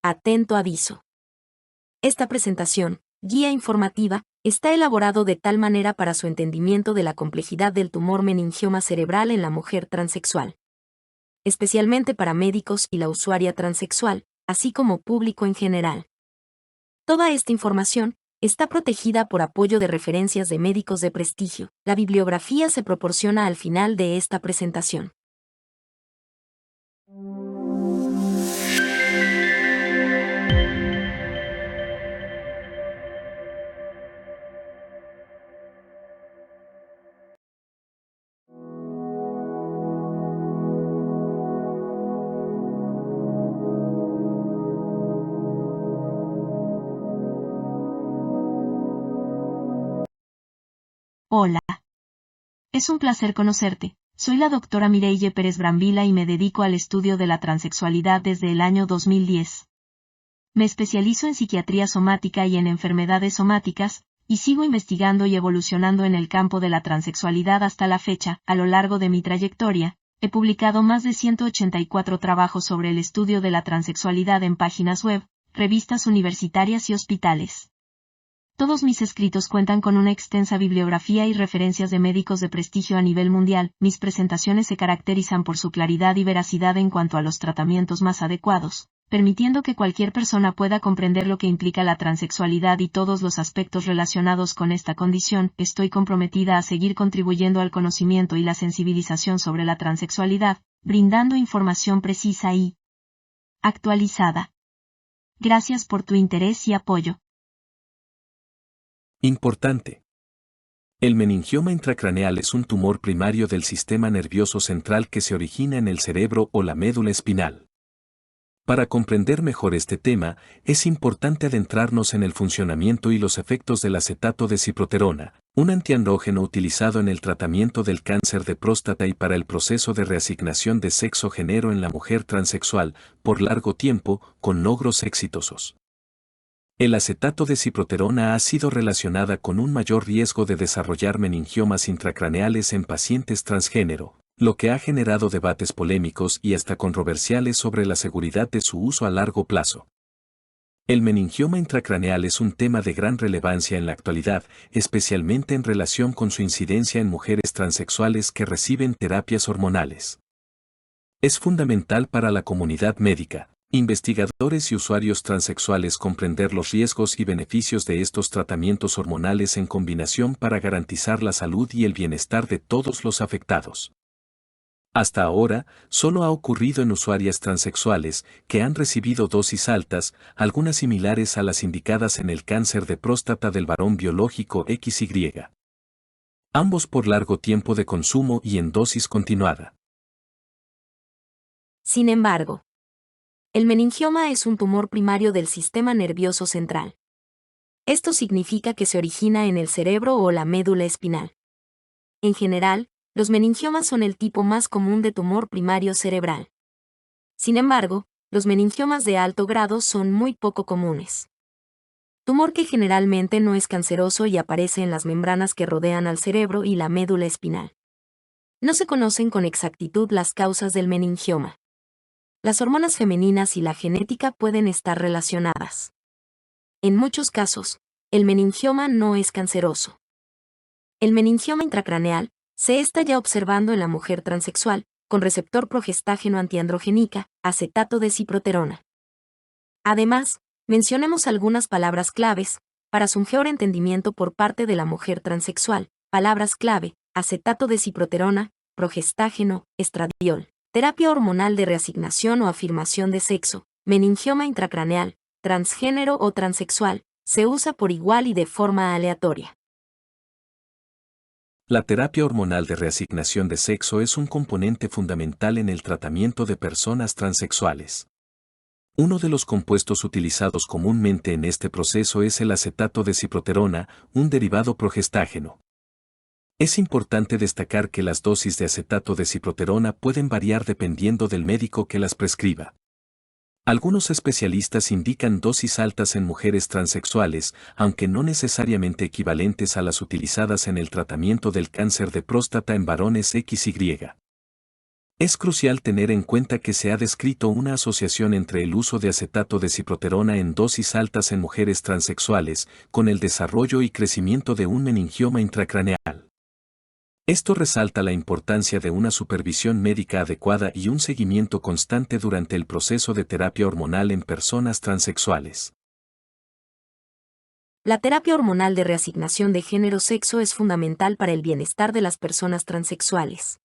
Atento aviso. Esta presentación, guía informativa, está elaborado de tal manera para su entendimiento de la complejidad del tumor meningioma cerebral en la mujer transexual, especialmente para médicos y la usuaria transexual, así como público en general. Toda esta información está protegida por apoyo de referencias de médicos de prestigio. La bibliografía se proporciona al final de esta presentación. Hola. Es un placer conocerte. Soy la doctora Mireille Pérez Brambila y me dedico al estudio de la transexualidad desde el año 2010. Me especializo en psiquiatría somática y en enfermedades somáticas, y sigo investigando y evolucionando en el campo de la transexualidad hasta la fecha. A lo largo de mi trayectoria, he publicado más de 184 trabajos sobre el estudio de la transexualidad en páginas web, revistas universitarias y hospitales. Todos mis escritos cuentan con una extensa bibliografía y referencias de médicos de prestigio a nivel mundial. Mis presentaciones se caracterizan por su claridad y veracidad en cuanto a los tratamientos más adecuados, permitiendo que cualquier persona pueda comprender lo que implica la transexualidad y todos los aspectos relacionados con esta condición. Estoy comprometida a seguir contribuyendo al conocimiento y la sensibilización sobre la transexualidad, brindando información precisa y actualizada. Gracias por tu interés y apoyo. Importante. El meningioma intracraneal es un tumor primario del sistema nervioso central que se origina en el cerebro o la médula espinal. Para comprender mejor este tema, es importante adentrarnos en el funcionamiento y los efectos del acetato de ciproterona, un antiandrógeno utilizado en el tratamiento del cáncer de próstata y para el proceso de reasignación de sexo-género en la mujer transexual, por largo tiempo, con logros exitosos. El acetato de ciproterona ha sido relacionada con un mayor riesgo de desarrollar meningiomas intracraneales en pacientes transgénero, lo que ha generado debates polémicos y hasta controversiales sobre la seguridad de su uso a largo plazo. El meningioma intracraneal es un tema de gran relevancia en la actualidad, especialmente en relación con su incidencia en mujeres transexuales que reciben terapias hormonales. Es fundamental para la comunidad médica, investigadores y usuarios transexuales comprender los riesgos y beneficios de estos tratamientos hormonales en combinación para garantizar la salud y el bienestar de todos los afectados. Hasta ahora, solo ha ocurrido en usuarias transexuales que han recibido dosis altas, algunas similares a las indicadas en el cáncer de próstata del varón biológico XY. Ambos por largo tiempo de consumo y en dosis continuada. Sin embargo, el meningioma es un tumor primario del sistema nervioso central. Esto significa que se origina en el cerebro o la médula espinal. En general, los meningiomas son el tipo más común de tumor primario cerebral. Sin embargo, los meningiomas de alto grado son muy poco comunes. Tumor que generalmente no es canceroso y aparece en las membranas que rodean al cerebro y la médula espinal. No se conocen con exactitud las causas del meningioma. Las hormonas femeninas y la genética pueden estar relacionadas. En muchos casos, el meningioma no es canceroso. El meningioma intracraneal se está ya observando en la mujer transexual, con receptor progestágeno antiandrogénica, acetato de ciproterona. Además, mencionemos algunas palabras claves, para su mejor entendimiento por parte de la mujer transexual. Palabras clave: acetato de ciproterona, progestágeno, estradiol. Terapia hormonal de reasignación o afirmación de sexo, meningioma intracraneal, transgénero o transexual, se usa por igual y de forma aleatoria. La terapia hormonal de reasignación de sexo es un componente fundamental en el tratamiento de personas transexuales. Uno de los compuestos utilizados comúnmente en este proceso es el acetato de ciproterona, un derivado progestágeno. Es importante destacar que las dosis de acetato de ciproterona pueden variar dependiendo del médico que las prescriba. Algunos especialistas indican dosis altas en mujeres transexuales, aunque no necesariamente equivalentes a las utilizadas en el tratamiento del cáncer de próstata en varones XY. Es crucial tener en cuenta que se ha descrito una asociación entre el uso de acetato de ciproterona en dosis altas en mujeres transexuales, con el desarrollo y crecimiento de un meningioma intracraneal. Esto resalta la importancia de una supervisión médica adecuada y un seguimiento constante durante el proceso de terapia hormonal en personas transexuales. La terapia hormonal de reasignación de género-sexo es fundamental para el bienestar de las personas transexuales.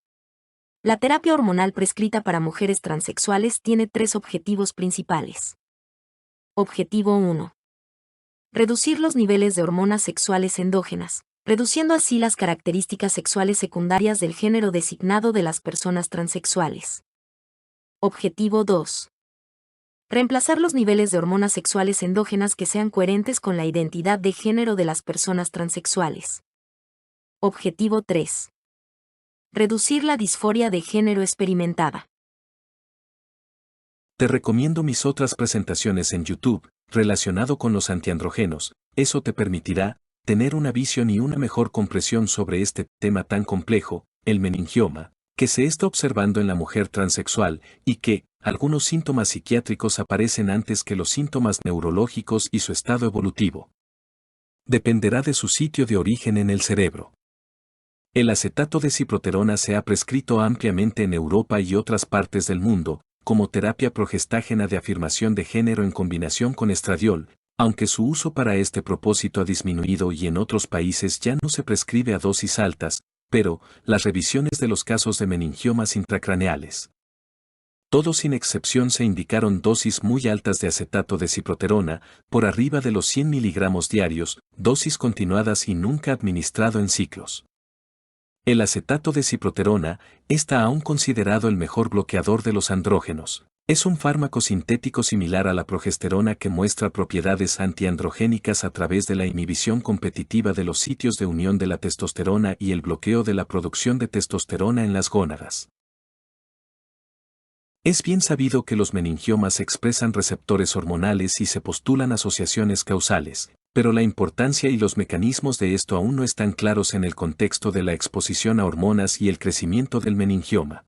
La terapia hormonal prescrita para mujeres transexuales tiene 3 objetivos principales. Objetivo 1. Reducir los niveles de hormonas sexuales endógenas, reduciendo así las características sexuales secundarias del género designado de las personas transexuales. Objetivo 2. Reemplazar los niveles de hormonas sexuales endógenas que sean coherentes con la identidad de género de las personas transexuales. Objetivo 3. Reducir la disforia de género experimentada. Te recomiendo mis otras presentaciones en YouTube, relacionado con los antiandrógenos. Eso te permitirá tener una visión y una mejor comprensión sobre este tema tan complejo, el meningioma, que se está observando en la mujer transexual y que algunos síntomas psiquiátricos aparecen antes que los síntomas neurológicos y su estado evolutivo. Dependerá de su sitio de origen en el cerebro. El acetato de ciproterona se ha prescrito ampliamente en Europa y otras partes del mundo, como terapia progestágena de afirmación de género en combinación con estradiol, aunque su uso para este propósito ha disminuido y en otros países ya no se prescribe a dosis altas, pero las revisiones de los casos de meningiomas intracraneales. Todos sin excepción se indicaron dosis muy altas de acetato de ciproterona, por arriba de los 100 miligramos diarios, dosis continuadas y nunca administrado en ciclos. El acetato de ciproterona está aún considerado el mejor bloqueador de los andrógenos. Es un fármaco sintético similar a la progesterona que muestra propiedades antiandrogénicas a través de la inhibición competitiva de los sitios de unión de la testosterona y el bloqueo de la producción de testosterona en las gónadas. Es bien sabido que los meningiomas expresan receptores hormonales y se postulan asociaciones causales, pero la importancia y los mecanismos de esto aún no están claros en el contexto de la exposición a hormonas y el crecimiento del meningioma.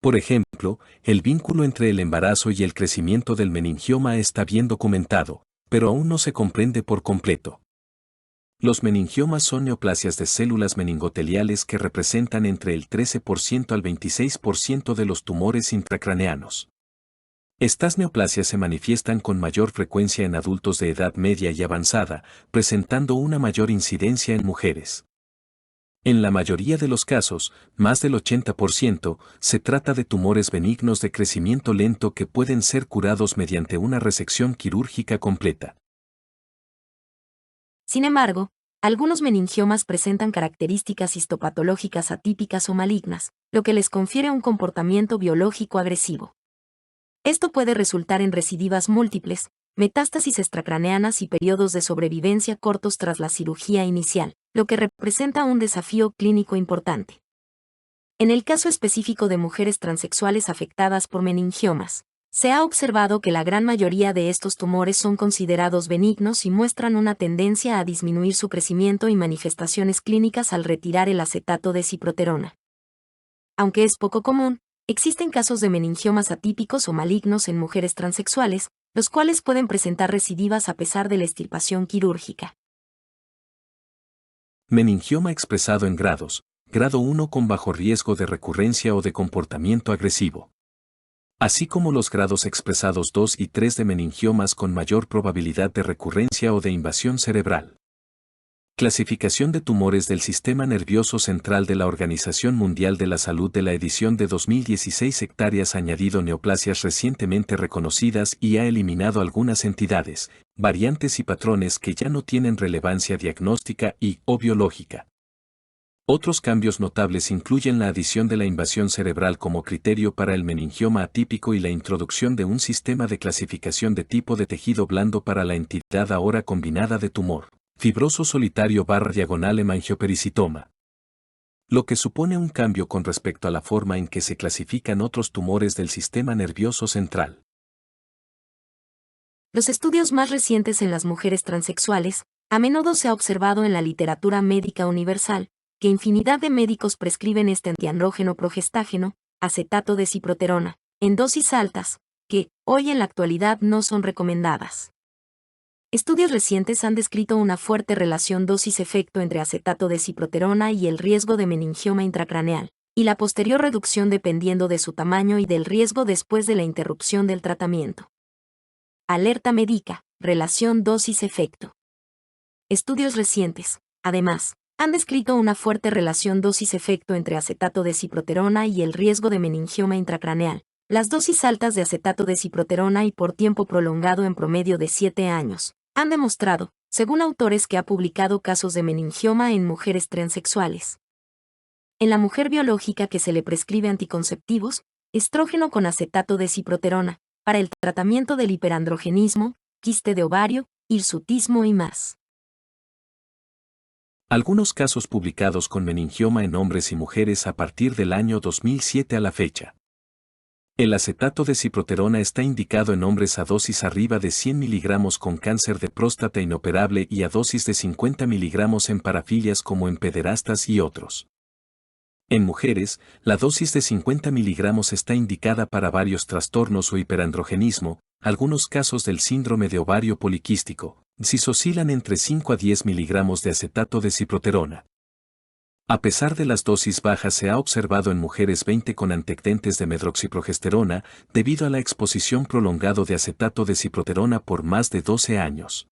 Por ejemplo, el vínculo entre el embarazo y el crecimiento del meningioma está bien documentado, pero aún no se comprende por completo. Los meningiomas son neoplasias de células meningoteliales que representan entre el 13% al 26% de los tumores intracraneanos. Estas neoplasias se manifiestan con mayor frecuencia en adultos de edad media y avanzada, presentando una mayor incidencia en mujeres. En la mayoría de los casos, más del 80%, se trata de tumores benignos de crecimiento lento que pueden ser curados mediante una resección quirúrgica completa. Sin embargo, algunos meningiomas presentan características histopatológicas atípicas o malignas, lo que les confiere un comportamiento biológico agresivo. Esto puede resultar en recidivas múltiples, metástasis extracraneanas y periodos de sobrevivencia cortos tras la cirugía inicial, lo que representa un desafío clínico importante. En el caso específico de mujeres transexuales afectadas por meningiomas, se ha observado que la gran mayoría de estos tumores son considerados benignos y muestran una tendencia a disminuir su crecimiento y manifestaciones clínicas al retirar el acetato de ciproterona. Aunque es poco común, existen casos de meningiomas atípicos o malignos en mujeres transexuales, los cuales pueden presentar recidivas a pesar de la extirpación quirúrgica. Meningioma expresado en grados. Grado 1 con bajo riesgo de recurrencia o de comportamiento agresivo. Así como los grados expresados 2 y 3 de meningiomas con mayor probabilidad de recurrencia o de invasión cerebral. Clasificación de tumores del sistema nervioso central de la Organización Mundial de la Salud de la edición de 2016 hectáreas añadido neoplasias recientemente reconocidas y ha eliminado algunas entidades, variantes y patrones que ya no tienen relevancia diagnóstica o biológica. Otros cambios notables incluyen la adición de la invasión cerebral como criterio para el meningioma atípico y la introducción de un sistema de clasificación de tipo de tejido blando para la entidad ahora combinada de tumor, fibroso solitario / diagonal hemangiopericitoma. Lo que supone un cambio con respecto a la forma en que se clasifican otros tumores del sistema nervioso central. Los estudios más recientes en las mujeres transexuales, a menudo se ha observado en la literatura médica universal, que infinidad de médicos prescriben este antiandrógeno progestágeno, acetato de ciproterona, en dosis altas, que, hoy en la actualidad no son recomendadas. Estudios recientes han descrito una fuerte relación dosis-efecto entre acetato de ciproterona y el riesgo de meningioma intracraneal, y la posterior reducción dependiendo de su tamaño y del riesgo después de la interrupción del tratamiento. Alerta médica, relación dosis-efecto. Estudios recientes, además, han descrito una fuerte relación dosis-efecto entre acetato de ciproterona y el riesgo de meningioma intracraneal. Las dosis altas de acetato de ciproterona y por tiempo prolongado en promedio de 7 años, han demostrado, según autores que ha publicado casos de meningioma en mujeres transexuales. En la mujer biológica que se le prescribe anticonceptivos, estrógeno con acetato de ciproterona, para el tratamiento del hiperandrogenismo, quiste de ovario, hirsutismo y más. Algunos casos publicados con meningioma en hombres y mujeres a partir del año 2007 a la fecha. El acetato de ciproterona está indicado en hombres a dosis arriba de 100 mg con cáncer de próstata inoperable y a dosis de 50 mg en parafilias como en pederastas y otros. En mujeres, la dosis de 50 mg está indicada para varios trastornos o hiperandrogenismo, algunos casos del síndrome de ovario poliquístico, si oscilan entre 5 a 10 mg de acetato de ciproterona. A pesar de las dosis bajas se ha observado en mujeres 20 con antecedentes de medroxiprogesterona debido a la exposición prolongada de acetato de ciproterona por más de 12 años.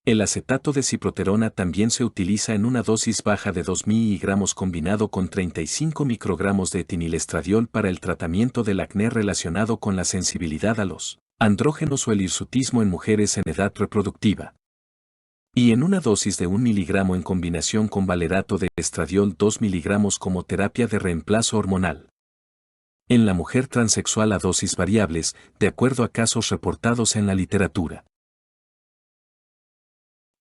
El acetato de ciproterona también se utiliza en una dosis baja de 2 mg combinado con 35 microgramos de etinilestradiol para el tratamiento del acné relacionado con la sensibilidad a los andrógenos o el hirsutismo en mujeres en edad reproductiva. Y en una dosis de 1 mg en combinación con valerato de estradiol 2 mg como terapia de reemplazo hormonal. En la mujer transexual a dosis variables, de acuerdo a casos reportados en la literatura.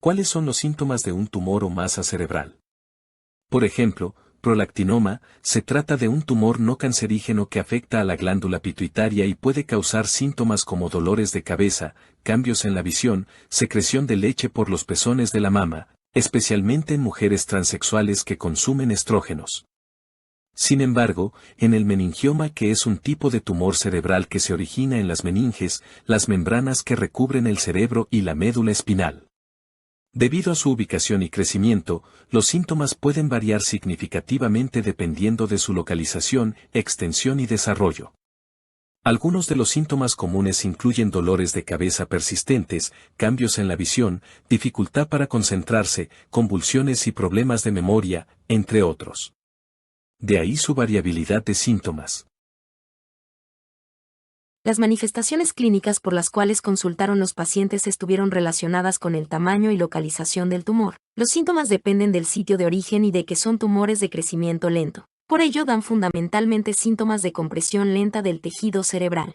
¿Cuáles son los síntomas de un tumor o masa cerebral? Por ejemplo, prolactinoma, se trata de un tumor no cancerígeno que afecta a la glándula pituitaria y puede causar síntomas como dolores de cabeza, cambios en la visión, secreción de leche por los pezones de la mama, especialmente en mujeres transexuales que consumen estrógenos. Sin embargo, en el meningioma, que es un tipo de tumor cerebral que se origina en las meninges, las membranas que recubren el cerebro y la médula espinal. Debido a su ubicación y crecimiento, los síntomas pueden variar significativamente dependiendo de su localización, extensión y desarrollo. Algunos de los síntomas comunes incluyen dolores de cabeza persistentes, cambios en la visión, dificultad para concentrarse, convulsiones y problemas de memoria, entre otros. De ahí su variabilidad de síntomas. Las manifestaciones clínicas por las cuales consultaron los pacientes estuvieron relacionadas con el tamaño y localización del tumor. Los síntomas dependen del sitio de origen y de que son tumores de crecimiento lento. Por ello dan fundamentalmente síntomas de compresión lenta del tejido cerebral.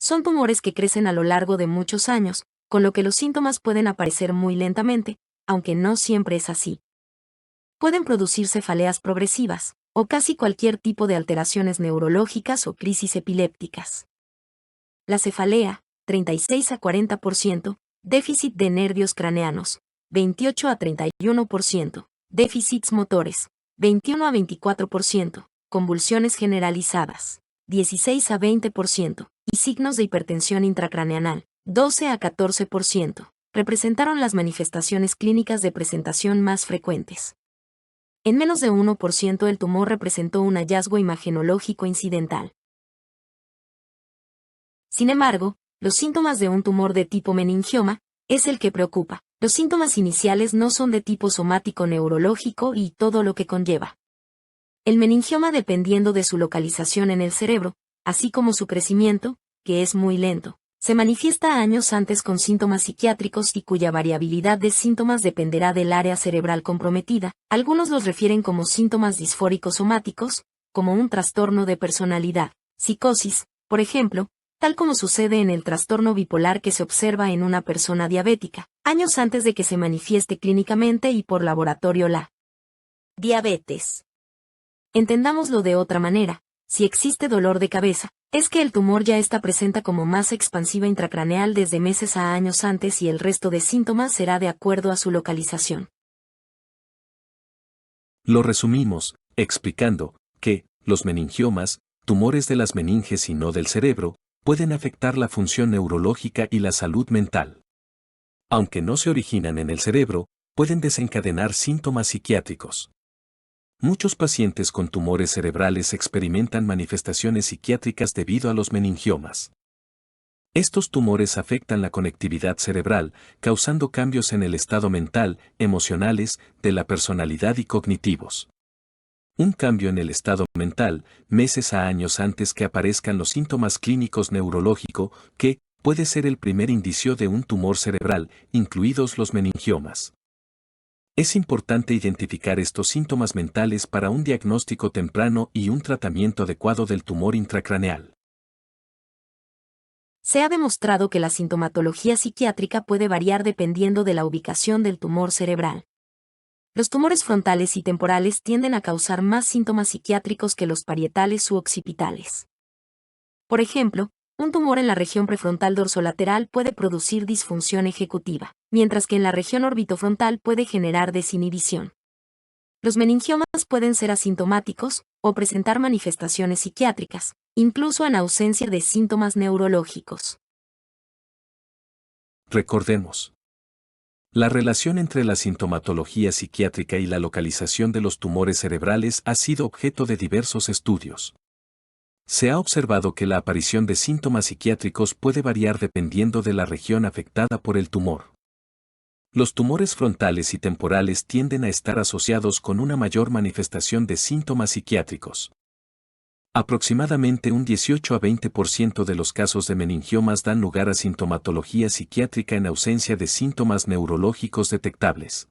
Son tumores que crecen a lo largo de muchos años, con lo que los síntomas pueden aparecer muy lentamente, aunque no siempre es así. Pueden producir cefaleas progresivas, o casi cualquier tipo de alteraciones neurológicas o crisis epilépticas. La cefalea, 36 a 40%, déficit de nervios craneanos, 28 a 31%, déficits motores, 21 a 24%, convulsiones generalizadas, 16 a 20%, y signos de hipertensión intracraneal, 12 a 14%, representaron las manifestaciones clínicas de presentación más frecuentes. En menos de 1% el tumor representó un hallazgo imagenológico incidental. Sin embargo, los síntomas de un tumor de tipo meningioma es el que preocupa. Los síntomas iniciales no son de tipo somático neurológico y todo lo que conlleva. El meningioma, dependiendo de su localización en el cerebro, así como su crecimiento, que es muy lento, se manifiesta años antes con síntomas psiquiátricos y cuya variabilidad de síntomas dependerá del área cerebral comprometida. Algunos los refieren como síntomas disfóricos somáticos, como un trastorno de personalidad, psicosis, por ejemplo, tal como sucede en el trastorno bipolar que se observa en una persona diabética, años antes de que se manifieste clínicamente y por laboratorio la diabetes. Entendámoslo de otra manera, si existe dolor de cabeza, es que el tumor ya está presente como masa expansiva intracraneal desde meses a años antes y el resto de síntomas será de acuerdo a su localización. Lo resumimos, explicando que, los meningiomas, tumores de las meninges y no del cerebro, pueden afectar la función neurológica y la salud mental. Aunque no se originan en el cerebro, pueden desencadenar síntomas psiquiátricos. Muchos pacientes con tumores cerebrales experimentan manifestaciones psiquiátricas debido a los meningiomas. Estos tumores afectan la conectividad cerebral, causando cambios en el estado mental, emocionales, de la personalidad y cognitivos. Un cambio en el estado mental, meses a años antes que aparezcan los síntomas clínicos neurológicos, que puede ser el primer indicio de un tumor cerebral, incluidos los meningiomas. Es importante identificar estos síntomas mentales para un diagnóstico temprano y un tratamiento adecuado del tumor intracraneal. Se ha demostrado que la sintomatología psiquiátrica puede variar dependiendo de la ubicación del tumor cerebral. Los tumores frontales y temporales tienden a causar más síntomas psiquiátricos que los parietales u occipitales. Por ejemplo, un tumor en la región prefrontal dorsolateral puede producir disfunción ejecutiva, mientras que en la región orbitofrontal puede generar desinhibición. Los meningiomas pueden ser asintomáticos o presentar manifestaciones psiquiátricas, incluso en ausencia de síntomas neurológicos. Recordemos. La relación entre la sintomatología psiquiátrica y la localización de los tumores cerebrales ha sido objeto de diversos estudios. Se ha observado que la aparición de síntomas psiquiátricos puede variar dependiendo de la región afectada por el tumor. Los tumores frontales y temporales tienden a estar asociados con una mayor manifestación de síntomas psiquiátricos. Aproximadamente un 18 a 20% de los casos de meningiomas dan lugar a sintomatología psiquiátrica en ausencia de síntomas neurológicos detectables.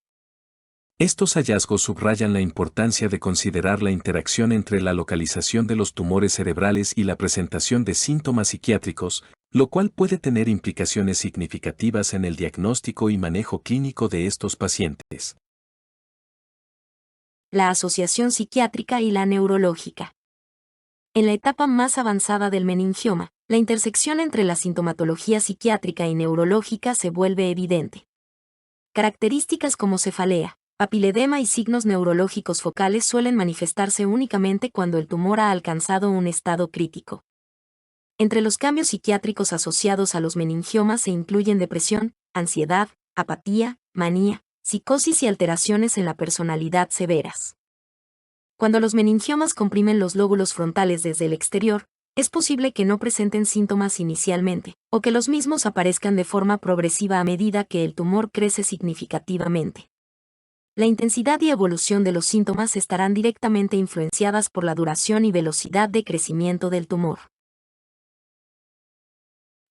Estos hallazgos subrayan la importancia de considerar la interacción entre la localización de los tumores cerebrales y la presentación de síntomas psiquiátricos, lo cual puede tener implicaciones significativas en el diagnóstico y manejo clínico de estos pacientes. La asociación psiquiátrica y la neurológica. En la etapa más avanzada del meningioma, la intersección entre la sintomatología psiquiátrica y neurológica se vuelve evidente. Características como cefalea, papiledema y signos neurológicos focales suelen manifestarse únicamente cuando el tumor ha alcanzado un estado crítico. Entre los cambios psiquiátricos asociados a los meningiomas se incluyen depresión, ansiedad, apatía, manía, psicosis y alteraciones en la personalidad severas. Cuando los meningiomas comprimen los lóbulos frontales desde el exterior, es posible que no presenten síntomas inicialmente, o que los mismos aparezcan de forma progresiva a medida que el tumor crece significativamente. La intensidad y evolución de los síntomas estarán directamente influenciadas por la duración y velocidad de crecimiento del tumor.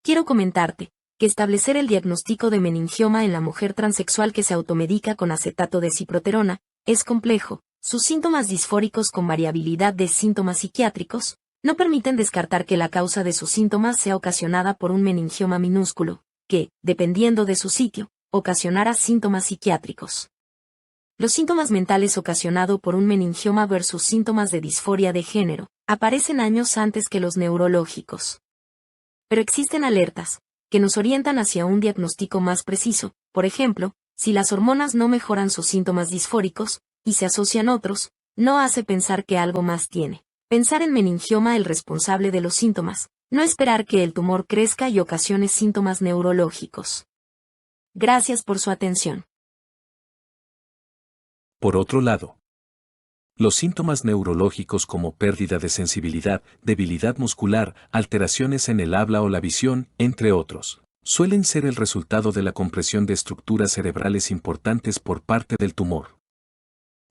Quiero comentarte que establecer el diagnóstico de meningioma en la mujer transexual que se automedica con acetato de ciproterona es complejo. Sus síntomas disfóricos con variabilidad de síntomas psiquiátricos no permiten descartar que la causa de sus síntomas sea ocasionada por un meningioma minúsculo, que, dependiendo de su sitio, ocasionará síntomas psiquiátricos. Los síntomas mentales ocasionados por un meningioma versus síntomas de disforia de género aparecen años antes que los neurológicos. Pero existen alertas que nos orientan hacia un diagnóstico más preciso. Por ejemplo, si las hormonas no mejoran sus síntomas disfóricos y se asocian otros, no hace pensar que algo más tiene. Pensar en meningioma el responsable de los síntomas, no esperar que el tumor crezca y ocasione síntomas neurológicos. Gracias por su atención. Por otro lado, los síntomas neurológicos como pérdida de sensibilidad, debilidad muscular, alteraciones en el habla o la visión, entre otros, suelen ser el resultado de la compresión de estructuras cerebrales importantes por parte del tumor.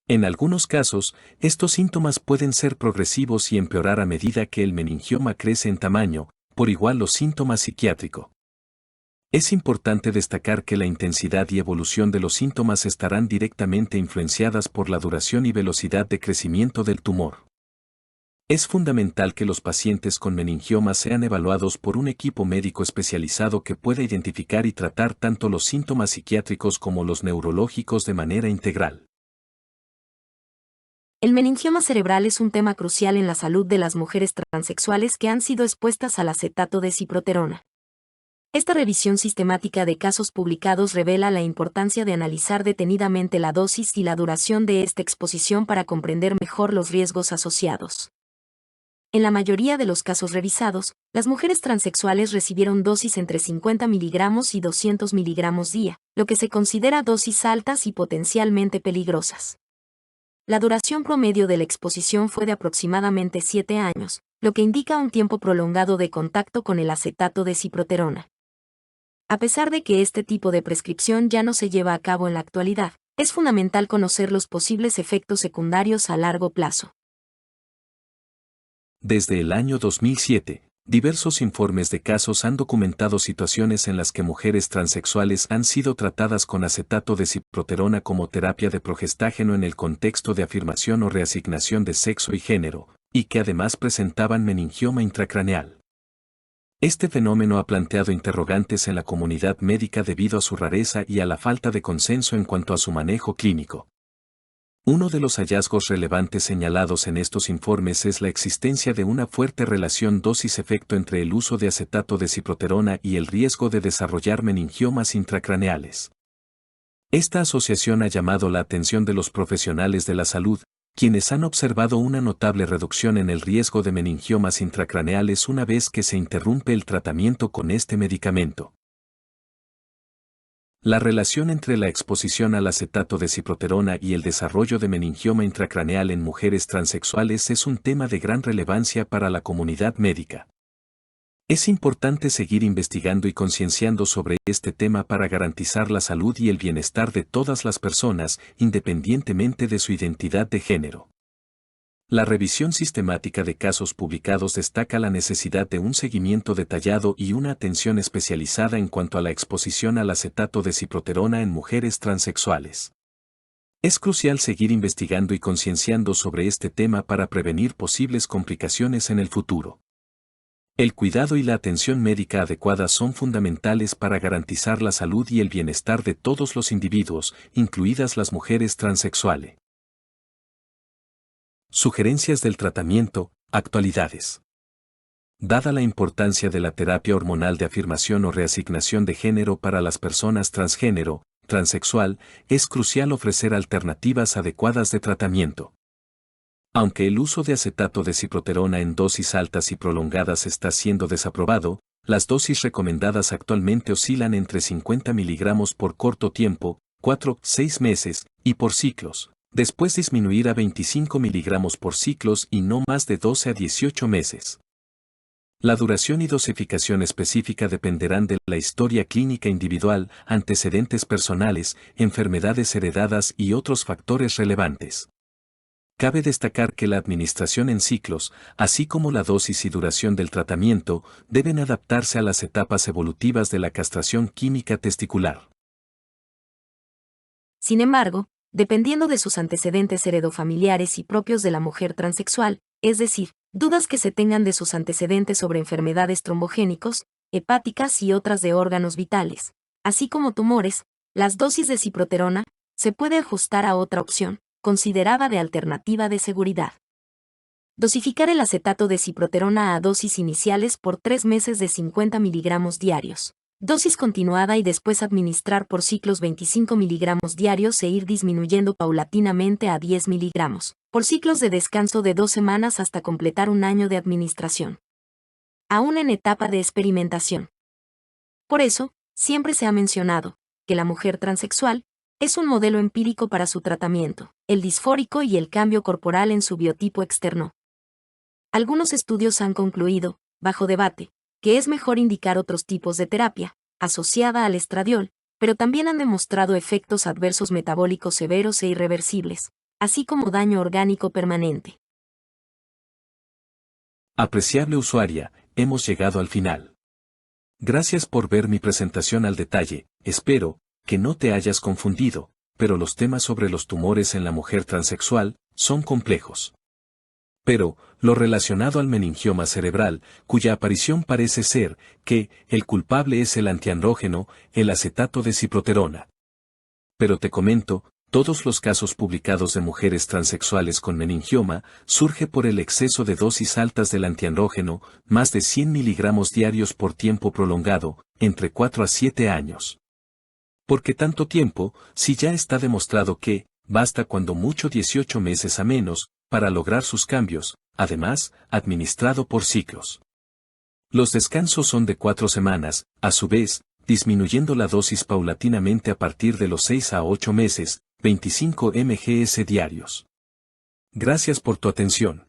En algunos casos, estos síntomas pueden ser progresivos y empeorar a medida que el meningioma crece en tamaño, por igual los síntomas psiquiátricos. Es importante destacar que la intensidad y evolución de los síntomas estarán directamente influenciadas por la duración y velocidad de crecimiento del tumor. Es fundamental que los pacientes con meningioma sean evaluados por un equipo médico especializado que pueda identificar y tratar tanto los síntomas psiquiátricos como los neurológicos de manera integral. El meningioma cerebral es un tema crucial en la salud de las mujeres transexuales que han sido expuestas al acetato de ciproterona. Esta revisión sistemática de casos publicados revela la importancia de analizar detenidamente la dosis y la duración de esta exposición para comprender mejor los riesgos asociados. En la mayoría de los casos revisados, las mujeres transexuales recibieron dosis entre 50 miligramos y 200 miligramos día, lo que se considera dosis altas y potencialmente peligrosas. La duración promedio de la exposición fue de aproximadamente 7 años, lo que indica un tiempo prolongado de contacto con el acetato de ciproterona. A pesar de que este tipo de prescripción ya no se lleva a cabo en la actualidad, es fundamental conocer los posibles efectos secundarios a largo plazo. Desde el año 2007, diversos informes de casos han documentado situaciones en las que mujeres transexuales han sido tratadas con acetato de ciproterona como terapia de progestágeno en el contexto de afirmación o reasignación de sexo y género, y que además presentaban meningioma intracraneal. Este fenómeno ha planteado interrogantes en la comunidad médica debido a su rareza y a la falta de consenso en cuanto a su manejo clínico. Uno de los hallazgos relevantes señalados en estos informes es la existencia de una fuerte relación dosis-efecto entre el uso de acetato de ciproterona y el riesgo de desarrollar meningiomas intracraneales. Esta asociación ha llamado la atención de los profesionales de la salud, quienes han observado una notable reducción en el riesgo de meningiomas intracraneales una vez que se interrumpe el tratamiento con este medicamento. La relación entre la exposición al acetato de ciproterona y el desarrollo de meningioma intracraneal en mujeres transexuales es un tema de gran relevancia para la comunidad médica. Es importante seguir investigando y concienciando sobre este tema para garantizar la salud y el bienestar de todas las personas, independientemente de su identidad de género. La revisión sistemática de casos publicados destaca la necesidad de un seguimiento detallado y una atención especializada en cuanto a la exposición al acetato de ciproterona en mujeres transexuales. Es crucial seguir investigando y concienciando sobre este tema para prevenir posibles complicaciones en el futuro. El cuidado y la atención médica adecuada son fundamentales para garantizar la salud y el bienestar de todos los individuos, incluidas las mujeres transexuales. Sugerencias del tratamiento, actualidades. Dada la importancia de la terapia hormonal de afirmación o reasignación de género para las personas transgénero, transexual, es crucial ofrecer alternativas adecuadas de tratamiento. Aunque el uso de acetato de ciproterona en dosis altas y prolongadas está siendo desaprobado, las dosis recomendadas actualmente oscilan entre 50 miligramos por corto tiempo, 4-6 meses, y por ciclos. Después disminuir a 25 miligramos por ciclos y no más de 12 a 18 meses. La duración y dosificación específica dependerán de la historia clínica individual, antecedentes personales, enfermedades heredadas y otros factores relevantes. Cabe destacar que la administración en ciclos, así como la dosis y duración del tratamiento, deben adaptarse a las etapas evolutivas de la castración química testicular. Sin embargo, dependiendo de sus antecedentes heredofamiliares y propios de la mujer transexual, es decir, dudas que se tengan de sus antecedentes sobre enfermedades trombogénicos, hepáticas y otras de órganos vitales, así como tumores, las dosis de ciproterona se puede ajustar a otra opción, considerada de alternativa de seguridad. Dosificar el acetato de ciproterona a dosis iniciales por 3 meses de 50 miligramos diarios. Dosis continuada y después administrar por ciclos 25 miligramos diarios e ir disminuyendo paulatinamente a 10 miligramos, por ciclos de descanso de 2 semanas hasta completar un año de administración. Aún en etapa de experimentación. Por eso, siempre se ha mencionado que la mujer transexual es un modelo empírico para su tratamiento, el disfórico y el cambio corporal en su biotipo externo. Algunos estudios han concluido, bajo debate, que es mejor indicar otros tipos de terapia, asociada al estradiol, pero también han demostrado efectos adversos metabólicos severos e irreversibles, así como daño orgánico permanente. Apreciable usuaria, hemos llegado al final. Gracias por ver mi presentación al detalle, espero que no te hayas confundido, pero los temas sobre los tumores en la mujer transexual son complejos. Pero, lo relacionado al meningioma cerebral, cuya aparición parece ser que el culpable es el antiandrógeno, el acetato de ciproterona. Pero te comento, todos los casos publicados de mujeres transexuales con meningioma surge por el exceso de dosis altas del antiandrógeno, más de 100 miligramos diarios por tiempo prolongado, entre 4 a 7 años. ¿Por qué tanto tiempo, si ya está demostrado que, basta cuando mucho 18 meses a menos, para lograr sus cambios, además, administrado por ciclos. Los descansos son de 4 semanas, a su vez, disminuyendo la dosis paulatinamente a partir de los 6 a 8 meses, 25 mgs diarios. Gracias por tu atención.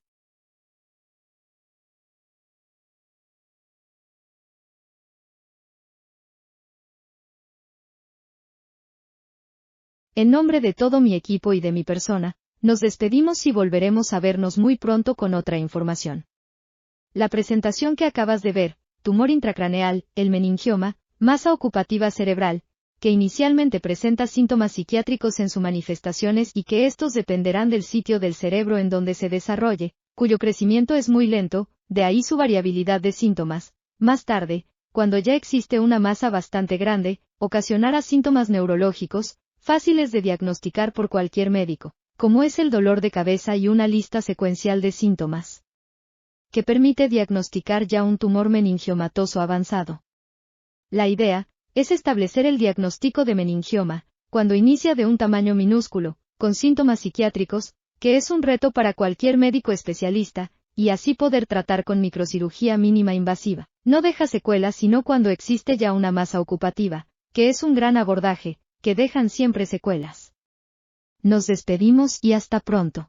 En nombre de todo mi equipo y de mi persona, nos despedimos y volveremos a vernos muy pronto con otra información. La presentación que acabas de ver, tumor intracraneal, el meningioma, masa ocupativa cerebral, que inicialmente presenta síntomas psiquiátricos en sus manifestaciones y que estos dependerán del sitio del cerebro en donde se desarrolle, cuyo crecimiento es muy lento, de ahí su variabilidad de síntomas. Más tarde, cuando ya existe una masa bastante grande, ocasionará síntomas neurológicos, fáciles de diagnosticar por cualquier médico, como es el dolor de cabeza y una lista secuencial de síntomas, que permite diagnosticar ya un tumor meningiomatoso avanzado. La idea es establecer el diagnóstico de meningioma, cuando inicia de un tamaño minúsculo, con síntomas psiquiátricos, que es un reto para cualquier médico especialista, y así poder tratar con microcirugía mínima invasiva. No deja secuelas sino cuando existe ya una masa ocupativa, que es un gran abordaje, que dejan siempre secuelas. Nos despedimos y hasta pronto.